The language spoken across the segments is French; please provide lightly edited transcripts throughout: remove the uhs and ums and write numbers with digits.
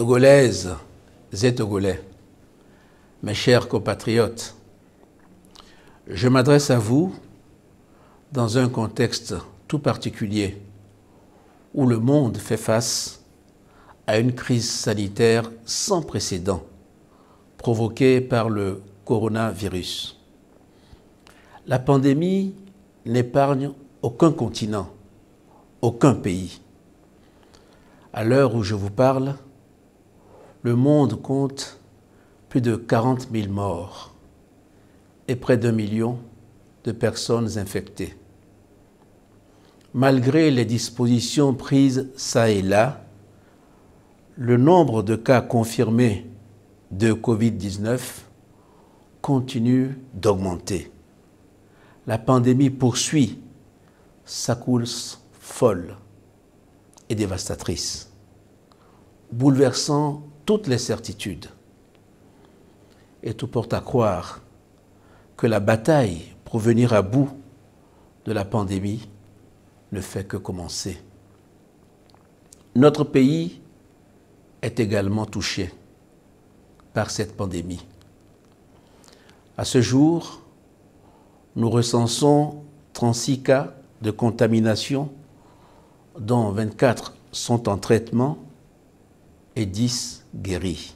Togolaises et Togolais, mes chers compatriotes, je m'adresse à vous dans un contexte tout particulier où le monde fait face à une crise sanitaire sans précédent provoquée par le coronavirus. La pandémie n'épargne aucun continent, aucun pays. À l'heure où je vous parle, le monde compte plus de 40 000 morts et près d'1 million de personnes infectées. Malgré les dispositions prises çà et là, le nombre de cas confirmés de Covid-19 continue d'augmenter. La pandémie poursuit sa course folle et dévastatrice, bouleversant toutes les certitudes. Et tout porte à croire que la bataille pour venir à bout de la pandémie ne fait que commencer. Notre pays est également touché par cette pandémie. À ce jour, nous recensons 36 cas de contamination, dont 24 sont en traitement et 10 guéris.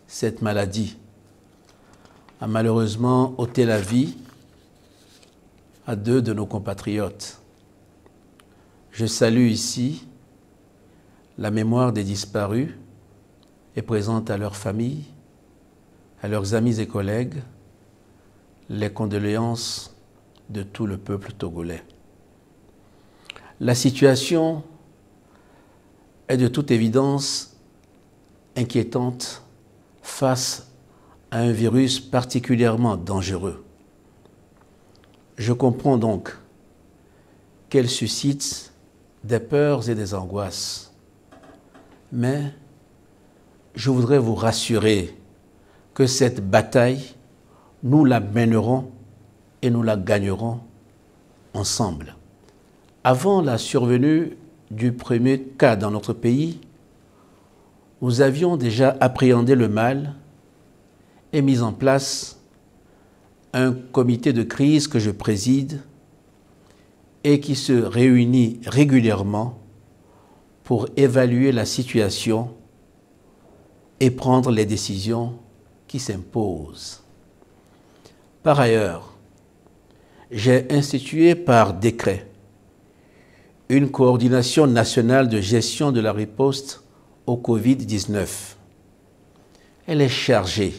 Cette maladie a malheureusement ôté la vie à 2 de nos compatriotes. Je salue ici la mémoire des disparus et présente à leurs familles, à leurs amis et collègues, les condoléances de tout le peuple togolais. La situation est de toute évidence inquiétante face à un virus particulièrement dangereux. Je comprends donc qu'elle suscite des peurs et des angoisses. Mais je voudrais vous rassurer que cette bataille, nous la mènerons et nous la gagnerons ensemble. Avant la survenue du premier cas dans notre pays, nous avions déjà appréhendé le mal et mis en place un comité de crise que je préside et qui se réunit régulièrement pour évaluer la situation et prendre les décisions qui s'imposent. Par ailleurs, j'ai institué par décret une coordination nationale de gestion de la riposte au Covid-19. Elle est chargée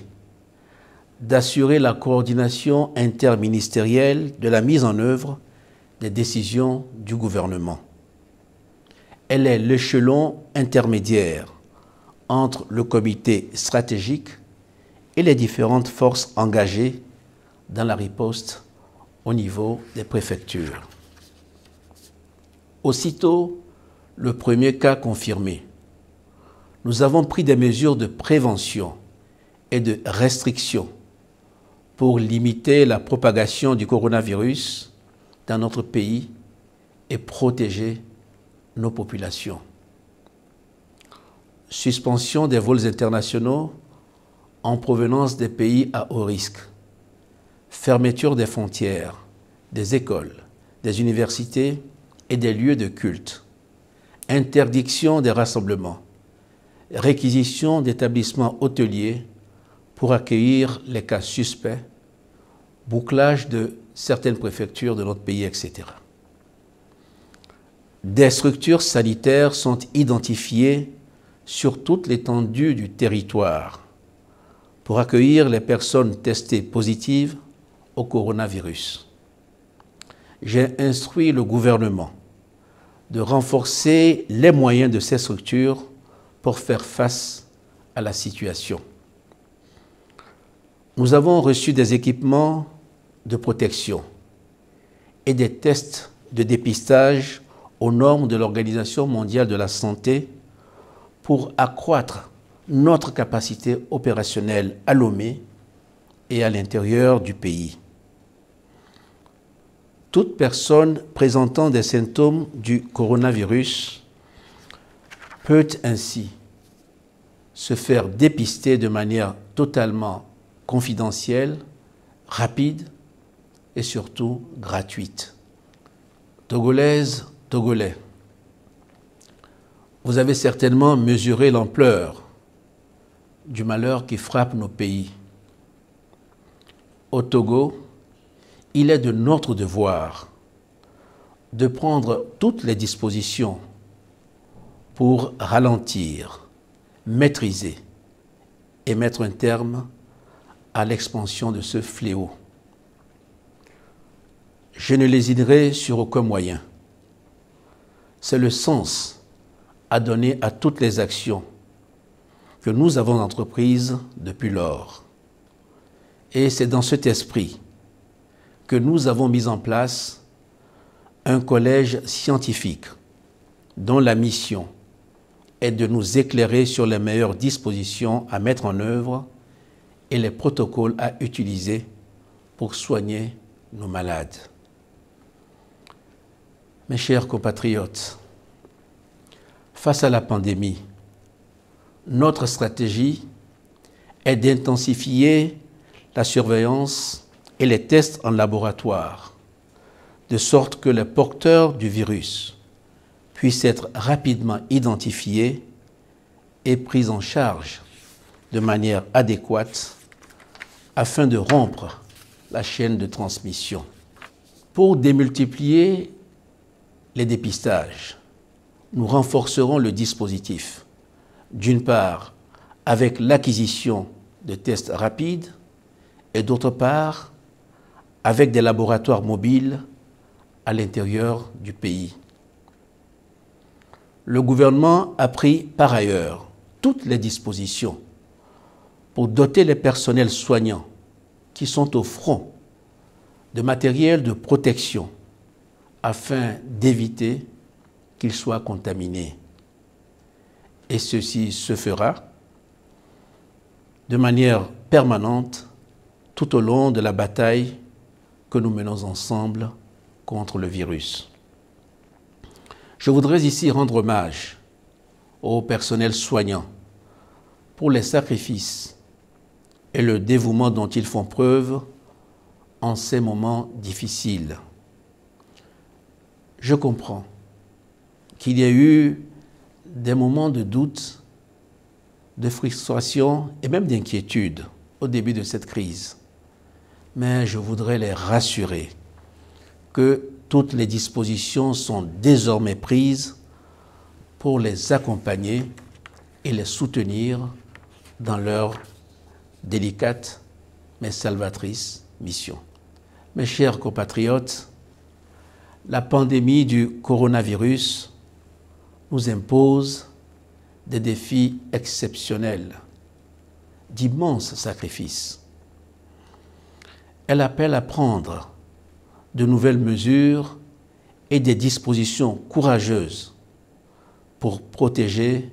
d'assurer la coordination interministérielle de la mise en œuvre des décisions du gouvernement. Elle est l'échelon intermédiaire entre le comité stratégique et les différentes forces engagées dans la riposte au niveau des préfectures. Aussitôt le premier cas confirmé, nous avons pris des mesures de prévention et de restriction pour limiter la propagation du coronavirus dans notre pays et protéger nos populations. Suspension des vols internationaux en provenance des pays à haut risque. Fermeture des frontières, des écoles, des universités et des lieux de culte. Interdiction des rassemblements. Réquisition d'établissements hôteliers pour accueillir les cas suspects. Bouclage de certaines préfectures de notre pays, etc. Des structures sanitaires sont identifiées sur toute l'étendue du territoire pour accueillir les personnes testées positives au coronavirus. J'ai instruit le gouvernement de renforcer les moyens de ces structures pour faire face à la situation. Nous avons reçu des équipements de protection et des tests de dépistage aux normes de l'Organisation mondiale de la santé pour accroître notre capacité opérationnelle à Lomé et à l'intérieur du pays. Toute personne présentant des symptômes du coronavirus peut ainsi se faire dépister de manière totalement confidentielle, rapide et surtout gratuite. Togolaises, Togolais, vous avez certainement mesuré l'ampleur du malheur qui frappe nos pays. Au Togo, il est de notre devoir de prendre toutes les dispositions pour ralentir, maîtriser et mettre un terme à l'expansion de ce fléau. Je ne lésinerai sur aucun moyen. C'est le sens à donner à toutes les actions que nous avons entreprises depuis lors. Et c'est dans cet esprit que nous avons mis en place un collège scientifique dont la mission est de nous éclairer sur les meilleures dispositions à mettre en œuvre et les protocoles à utiliser pour soigner nos malades. Mes chers compatriotes, face à la pandémie, notre stratégie est d'intensifier la surveillance et les tests en laboratoire, de sorte que les porteurs du virus puissent être rapidement identifiés et pris en charge de manière adéquate afin de rompre la chaîne de transmission. Pour démultiplier les dépistages, nous renforcerons le dispositif, d'une part avec l'acquisition de tests rapides et d'autre part avec des laboratoires mobiles à l'intérieur du pays. Le gouvernement a pris par ailleurs toutes les dispositions pour doter les personnels soignants qui sont au front de matériel de protection afin d'éviter qu'ils soient contaminés. Et ceci se fera de manière permanente tout au long de la bataille que nous menons ensemble contre le virus. Je voudrais ici rendre hommage au personnel soignant pour les sacrifices et le dévouement dont ils font preuve en ces moments difficiles. Je comprends qu'il y a eu des moments de doute, de frustration et même d'inquiétude au début de cette crise. Mais je voudrais les rassurer que toutes les dispositions sont désormais prises pour les accompagner et les soutenir dans leur délicate mais salvatrice mission. Mes chers compatriotes, la pandémie du coronavirus nous impose des défis exceptionnels, d'immenses sacrifices. Elle appelle à prendre de nouvelles mesures et des dispositions courageuses pour protéger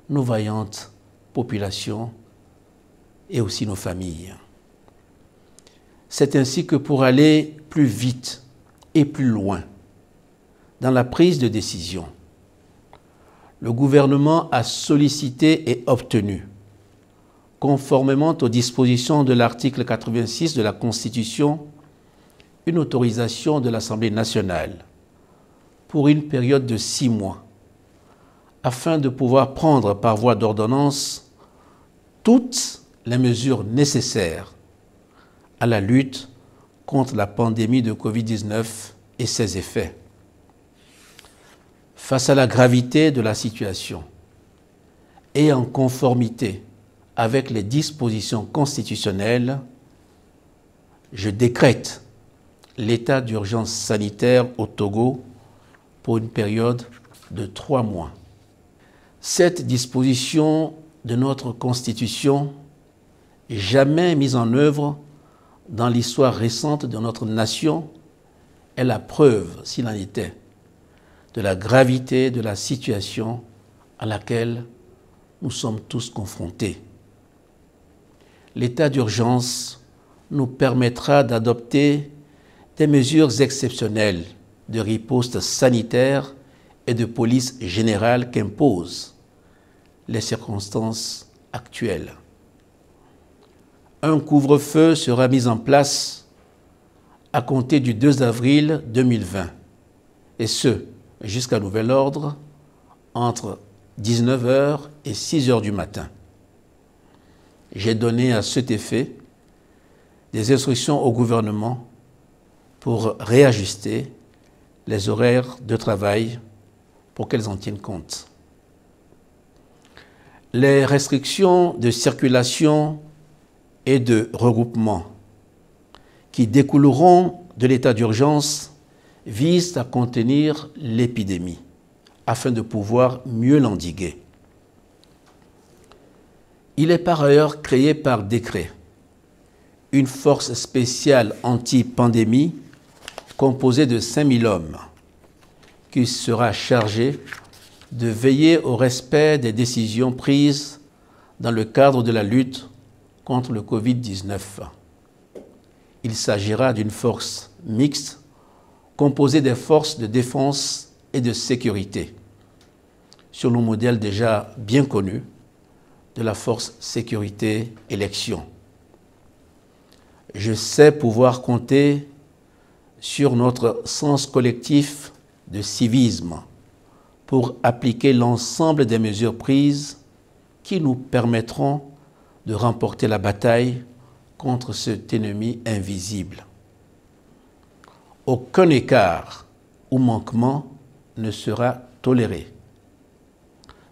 nos vaillantes populations et aussi nos familles. C'est ainsi que pour aller plus vite et plus loin dans la prise de décision, le gouvernement a sollicité et obtenu, conformément aux dispositions de l'article 86 de la Constitution, une autorisation de l'Assemblée nationale pour une période de 6 mois, afin de pouvoir prendre par voie d'ordonnance toutes les mesures nécessaires à la lutte contre la pandémie de Covid-19 et ses effets. Face à la gravité de la situation et en conformité avec les dispositions constitutionnelles, je décrète l'état d'urgence sanitaire au Togo pour une période de 3 mois. Cette disposition de notre Constitution, jamais mise en œuvre dans l'histoire récente de notre nation, est la preuve, s'il en était, de la gravité de la situation à laquelle nous sommes tous confrontés. L'état d'urgence nous permettra d'adopter des mesures exceptionnelles de riposte sanitaire et de police générale qu'imposent les circonstances actuelle. Un couvre-feu sera mis en place à compter du 2 avril 2020, et ce, jusqu'à nouvel ordre, entre 19 h et 6 h du matin. J'ai donné à cet effet des instructions au gouvernement pour réajuster les horaires de travail pour qu'elles en tiennent compte. Les restrictions de circulation et de regroupement qui découleront de l'état d'urgence visent à contenir l'épidémie afin de pouvoir mieux l'endiguer. Il est par ailleurs créé par décret une force spéciale anti-pandémie composée de 5000 hommes qui sera chargée de veiller au respect des décisions prises dans le cadre de la lutte contre le Covid-19. Il s'agira d'une force mixte composée des forces de défense et de sécurité, sur le modèle déjà bien connu de la force sécurité élection. Je sais pouvoir compter sur notre sens collectif de civisme pour appliquer l'ensemble des mesures prises qui nous permettront de remporter la bataille contre cet ennemi invisible. Aucun écart ou manquement ne sera toléré.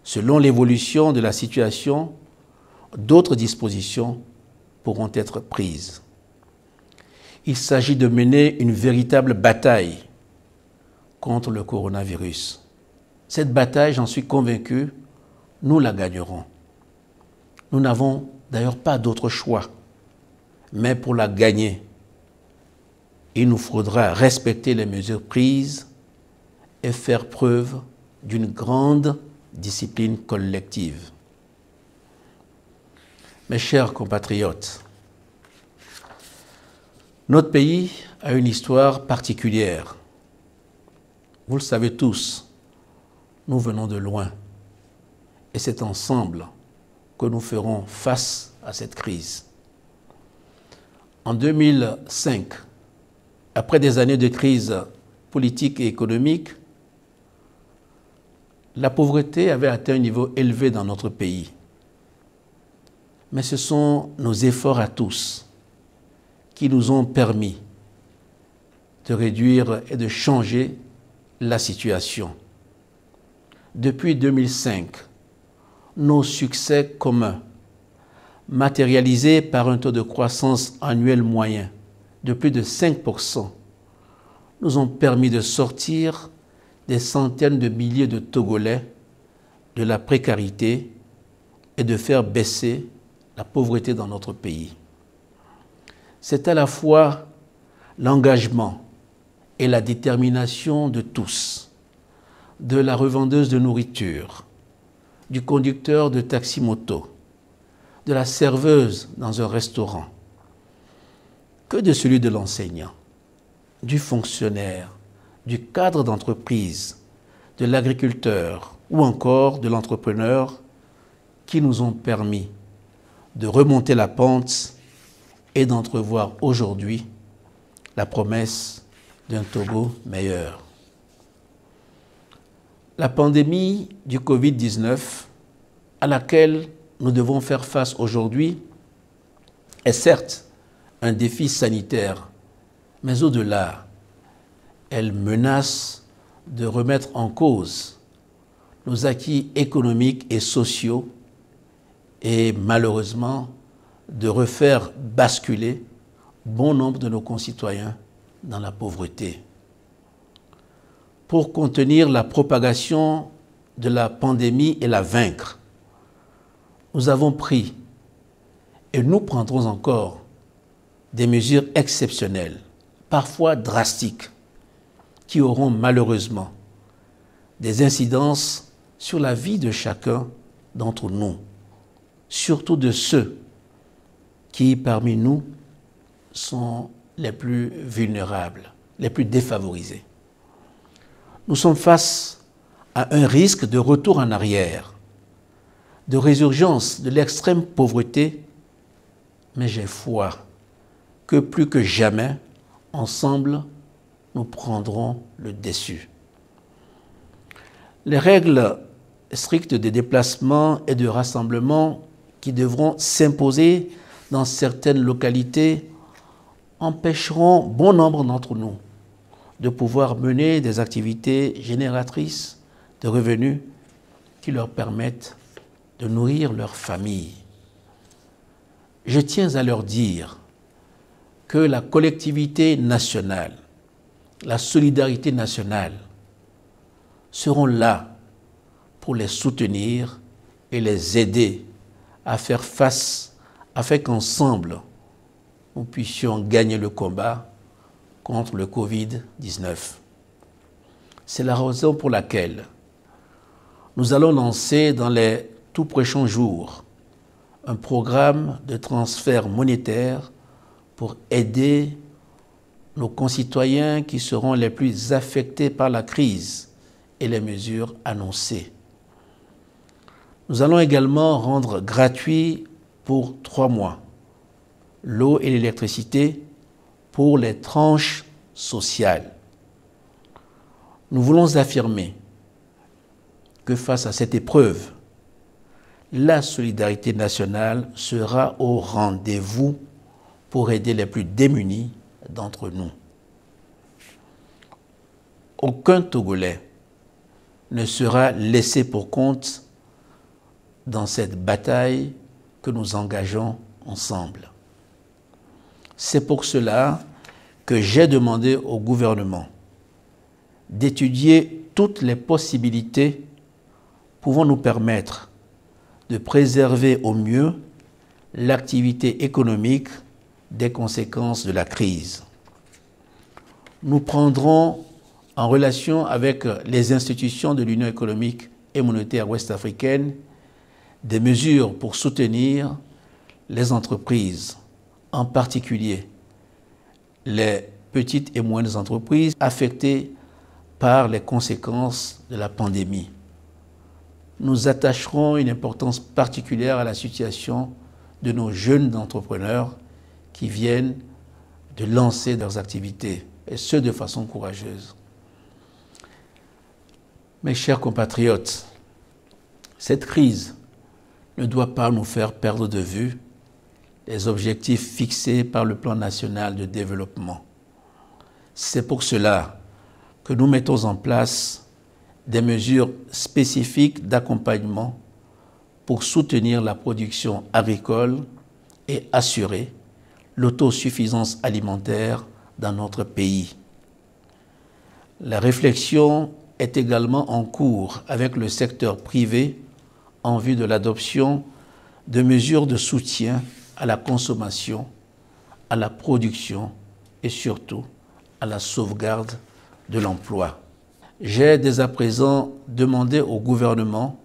Selon l'évolution de la situation, d'autres dispositions pourront être prises. Il s'agit de mener une véritable bataille contre le coronavirus. Cette bataille, j'en suis convaincu, nous la gagnerons. Nous n'avons d'ailleurs pas d'autre choix. Mais pour la gagner, il nous faudra respecter les mesures prises et faire preuve d'une grande discipline collective. Mes chers compatriotes, notre pays a une histoire particulière. Vous le savez tous, nous venons de loin et c'est ensemble que nous ferons face à cette crise. En 2005, après des années de crise politique et économique, la pauvreté avait atteint un niveau élevé dans notre pays. Mais ce sont nos efforts à tous qui nous ont permis de réduire et de changer la situation. Depuis 2005, nos succès communs, matérialisés par un taux de croissance annuel moyen de plus de 5%, nous ont permis de sortir des centaines de milliers de Togolais de la précarité et de faire baisser la pauvreté dans notre pays. C'est à la fois l'engagement et la détermination de tous, de la revendeuse de nourriture, du conducteur de taxi-moto, de la serveuse dans un restaurant, que de celui de l'enseignant, du fonctionnaire, du cadre d'entreprise, de l'agriculteur ou encore de l'entrepreneur qui nous ont permis de remonter la pente et d'entrevoir aujourd'hui la promesse d'un Togo meilleur. La pandémie du Covid-19 à laquelle nous devons faire face aujourd'hui est certes un défi sanitaire, mais au-delà, elle menace de remettre en cause nos acquis économiques et sociaux et malheureusement de refaire basculer bon nombre de nos concitoyens dans la pauvreté. Pour contenir la propagation de la pandémie et la vaincre, nous avons pris et nous prendrons encore des mesures exceptionnelles, parfois drastiques, qui auront malheureusement des incidences sur la vie de chacun d'entre nous, surtout de ceux qui, parmi nous, sont les plus vulnérables, les plus défavorisés. Nous sommes face à un risque de retour en arrière, de résurgence de l'extrême pauvreté, mais j'ai foi que plus que jamais, ensemble, nous prendrons le dessus. Les règles strictes de déplacement et de rassemblement qui devront s'imposer dans certaines localités empêcheront bon nombre d'entre nous de pouvoir mener des activités génératrices de revenus qui leur permettent de nourrir leur famille. Je tiens à leur dire que la collectivité nationale, la solidarité nationale seront là pour les soutenir et les aider à faire face, afin qu'ensemble, nous puissions gagner le combat contre le Covid-19. C'est la raison pour laquelle nous allons lancer dans les tout prochains jours un programme de transfert monétaire pour aider nos concitoyens qui seront les plus affectés par la crise et les mesures annoncées. Nous allons également rendre gratuit pour 3 mois l'eau et l'électricité pour les tranches sociales. Nous voulons affirmer que face à cette épreuve, la solidarité nationale sera au rendez-vous pour aider les plus démunis d'entre nous. Aucun Togolais ne sera laissé pour compte dans cette bataille que nous engageons ensemble. C'est pour cela que j'ai demandé au gouvernement d'étudier toutes les possibilités pouvant nous permettre de préserver au mieux l'activité économique des conséquences de la crise. Nous prendrons en relation avec les institutions de l'Union économique et monétaire ouest-africaine des mesures pour soutenir les entreprises, en particulier les petites et moyennes entreprises affectées par les conséquences de la pandémie. Nous attacherons une importance particulière à la situation de nos jeunes entrepreneurs qui viennent de lancer leurs activités, et ce de façon courageuse. Mes chers compatriotes, cette crise ne doit pas nous faire perdre de vue les objectifs fixés par le plan national de développement. C'est pour cela que nous mettons en place des mesures spécifiques d'accompagnement pour soutenir la production agricole et assurer l'autosuffisance alimentaire dans notre pays. La réflexion est également en cours avec le secteur privé en vue de l'adoption de mesures de soutien à la consommation, à la production et surtout à la sauvegarde de l'emploi. J'ai dès à présent demandé au gouvernement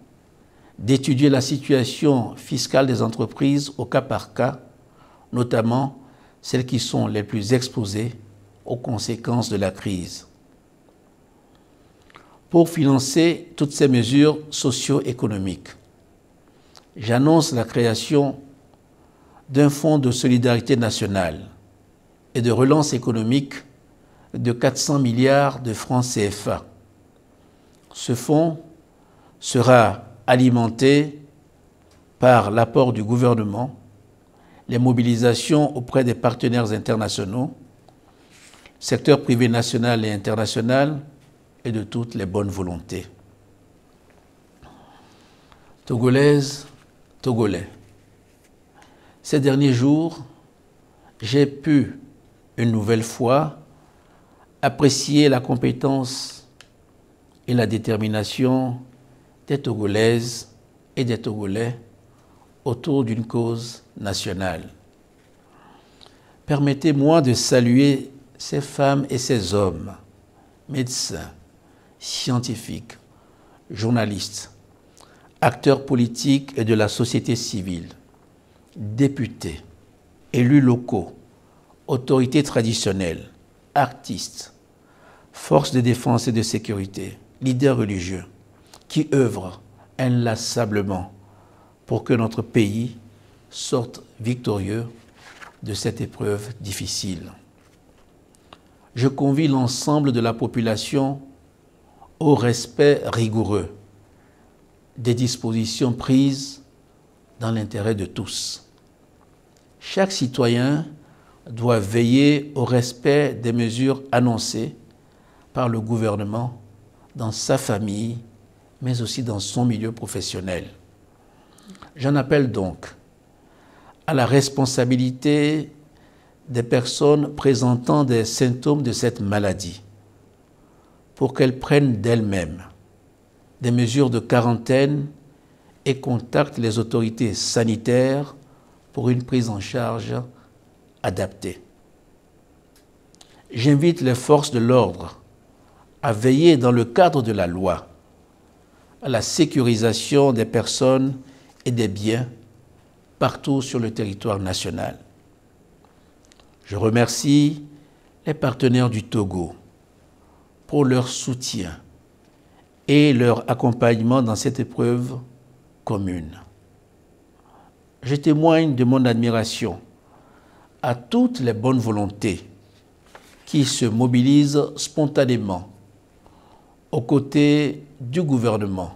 d'étudier la situation fiscale des entreprises au cas par cas, notamment celles qui sont les plus exposées aux conséquences de la crise. Pour financer toutes ces mesures socio-économiques, j'annonce la création d'un fonds de solidarité nationale et de relance économique de 400 milliards de francs CFA. Ce fonds sera alimenté par l'apport du gouvernement, les mobilisations auprès des partenaires internationaux, secteur privé national et international, et de toutes les bonnes volontés. Togolaises, Togolais, ces derniers jours, j'ai pu, une nouvelle fois, apprécier la compétence et la détermination des Togolaises et des Togolais autour d'une cause nationale. Permettez-moi de saluer ces femmes et ces hommes, médecins, scientifiques, journalistes, acteurs politiques et de la société civile, députés, élus locaux, autorités traditionnelles, artistes, forces de défense et de sécurité, leaders religieux, qui œuvrent inlassablement pour que notre pays sorte victorieux de cette épreuve difficile. Je convie l'ensemble de la population au respect rigoureux des dispositions prises dans l'intérêt de tous. Chaque citoyen doit veiller au respect des mesures annoncées par le gouvernement dans sa famille, mais aussi dans son milieu professionnel. J'en appelle donc à la responsabilité des personnes présentant des symptômes de cette maladie pour qu'elles prennent d'elles-mêmes des mesures de quarantaine et contactent les autorités sanitaires pour une prise en charge adaptée. J'invite les forces de l'ordre à veiller dans le cadre de la loi à la sécurisation des personnes et des biens partout sur le territoire national. Je remercie les partenaires du Togo pour leur soutien et leur accompagnement dans cette épreuve commune. Je témoigne de mon admiration à toutes les bonnes volontés qui se mobilisent spontanément aux côtés du gouvernement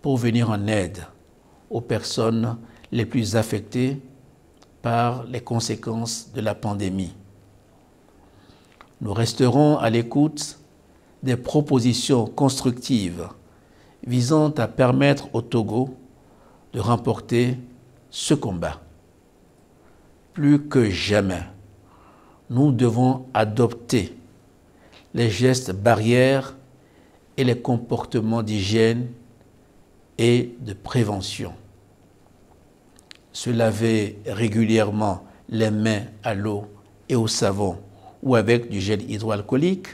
pour venir en aide aux personnes les plus affectées par les conséquences de la pandémie. Nous resterons à l'écoute des propositions constructives visant à permettre au Togo de remporter ce combat. Plus que jamais, nous devons adopter les gestes barrières et les comportements d'hygiène et de prévention. Se laver régulièrement les mains à l'eau et au savon ou avec du gel hydroalcoolique,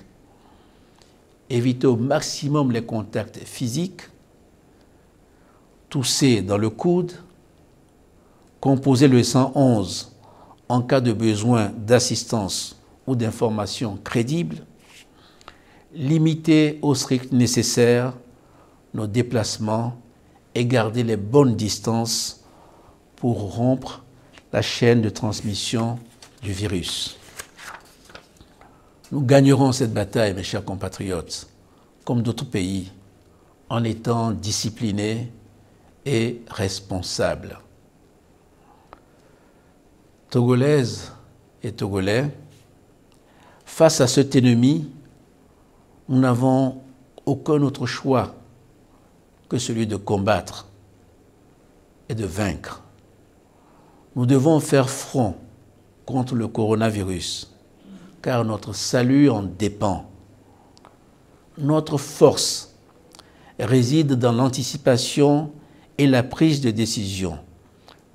éviter au maximum les contacts physiques, tousser dans le coude, composer le 111 en cas de besoin d'assistance ou d'informations crédibles, limiter au strict nécessaire nos déplacements et garder les bonnes distances pour rompre la chaîne de transmission du virus. Nous gagnerons cette bataille, mes chers compatriotes, comme d'autres pays, en étant disciplinés et responsables. Togolaises et Togolais, face à cet ennemi, nous n'avons aucun autre choix que celui de combattre et de vaincre. Nous devons faire front contre le coronavirus, car notre salut en dépend. Notre force réside dans l'anticipation et la prise de décision,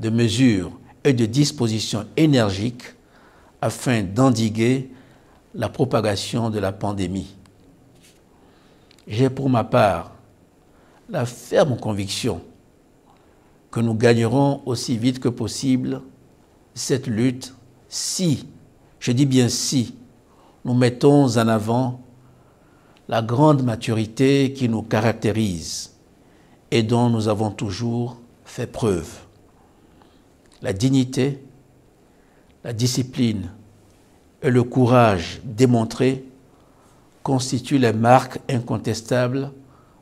de mesures et de dispositions énergiques afin d'endiguer la propagation de la pandémie. J'ai pour ma part la ferme conviction que nous gagnerons aussi vite que possible cette lutte si, je dis bien si, nous mettons en avant la grande maturité qui nous caractérise et dont nous avons toujours fait preuve. La dignité, la discipline et le courage démontrés constituent les marques incontestables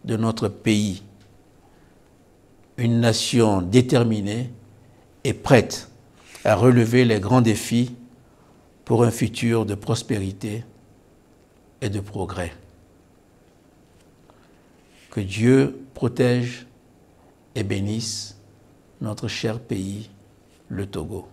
de notre pays. Une nation déterminée et prête à relever les grands défis pour un futur de prospérité et de progrès. Que Dieu protège et bénisse notre cher pays, le Togo.